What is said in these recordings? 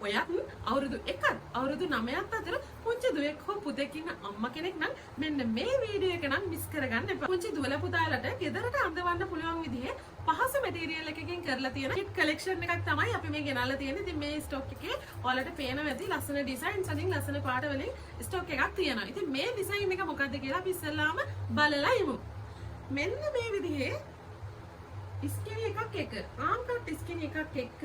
ඔයත් අවුරුදු 1ක් අවුරුදු 9ක් අතර පුංචි දුවෙක් හෝ පුතෙක් ඉන්න අම්මා කෙනෙක් නම් මෙන්න මේ වීඩියෝ එක නම් මිස් කරගන්න එපා. පුංචි දුවලා පුතාලට ගෙදරට අඳවන්න පුළුවන් විදිහේ පහසු මැටීරියල් එකකින් කරලා තියෙන කිට් කලෙක්ෂන් එකක් තමයි අපි මේ ගෙනල්ලා තියෙන්නේ. ඉතින් මේ ස්ටොක් එකේ ඔයාලට පේනවා ඇති ලස්සන ඩිසයින්ස් වලින් ලස්සන පාට වලින් ස්ටොක් එකක් තියෙනවා. ඉතින් මේ ඩිසයින් එක මොකක්ද කියලා අපි ඉස්සෙල්ලාම බලලා ඉමු. මෙන්න මේ විදිහේ ස්කිනි එකක් එක ආම් කට් ස්කිනි එකක් එක්ක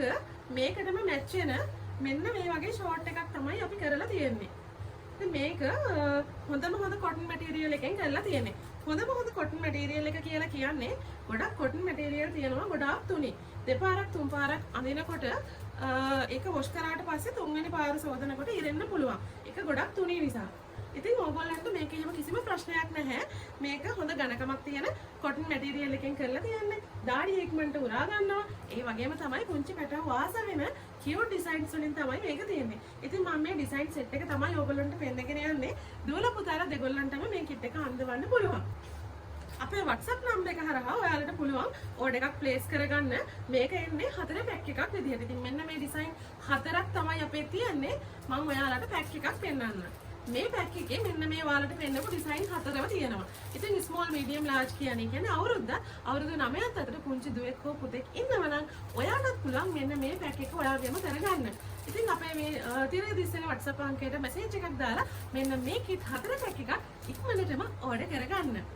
මේකටම මැච් වෙන මෙන්න මේ වගේ ෂෝට් එකක් තමයි අපි කරලා තියෙන්නේ. ඉතින් මේක හොඳම හොඳ කොටන් මැටීරියල් එකෙන් කරලා තියෙන්නේ. හොඳම හොඳ කොටන් මැටීරියල් එක කියලා කියන්නේ ගොඩක් කොටන් මැටීරියල් තියෙනවා ගොඩාක් තුනි. දෙපාරක් තුන් පාරක් අඳිනකොට ඒක වොෂ් කරාට පස්සේ තුන්වෙනි පාර සෝදනකොට ඉරෙන්න පුළුවන්. ඒක ගොඩක් තුනි නිසා. ඉතින් ඕගොල්ලන්ට මේක එහෙම කිසිම ප්‍රශ්නයක් නැහැ. මේක හොඳ ඝනකමක් තියෙන කොටන් මැටීරියල් එකෙන් කරලා තියන්නේ. දාඩිය ඉක්මනට උරා ගන්නවා. ඒ වගේම තමයි පුංචි පැටව වාස වෙන කියුට් ඩිසයින්ස් වලින් තමයි මේක තියෙන්නේ. ඉතින් මම මේ ඩිසයින් සෙට් එක තමයි ඕගොල්ලන්ට පෙන්නගෙන යන්නේ. දුවලා පුතාලා දෙගොල්ලන්ටම මේ කිට් එක අඳවන්න පුළුවන්. අපේ WhatsApp නම්බර එක හරහා ඔයාලට පුළුවන් ඕඩර් එකක් ප්ලේස් කරගන්න. මේක එන්නේ 4 පැක් එකක් විදිහට. ඉතින් මෙන්න මේ ඩිසයින් 4ක් තමයි අපේ තියෙන්නේ. මම ඔයාලට පැක් එකක් පෙන්නන්නම්. මේ පැක් එකේ මෙන්න මේ ඔයාලට පෙන්නපු ඩිසයින් 4ම තියෙනවා. ඉතින් ස්මෝල් මීඩියම් ලාර්ජ් කියන්නේ අවුරුදු 9ක් අතර පුංචි දුවෙක් හෝ පුතෙක් ඉන්නවා නම් ඔයාලට පුළුවන් මෙන්න මේ පැක් එක ඔයාලගේම කරගන්න. ඉතින් අපේ මේ තිරේ දිස්සෙන WhatsApp අංකයට මැසේජ් එකක් දාලා මෙන්න මේ කිට් 4 පැක් එකක් ඉක්මනටම ඕඩර් කරගන්න.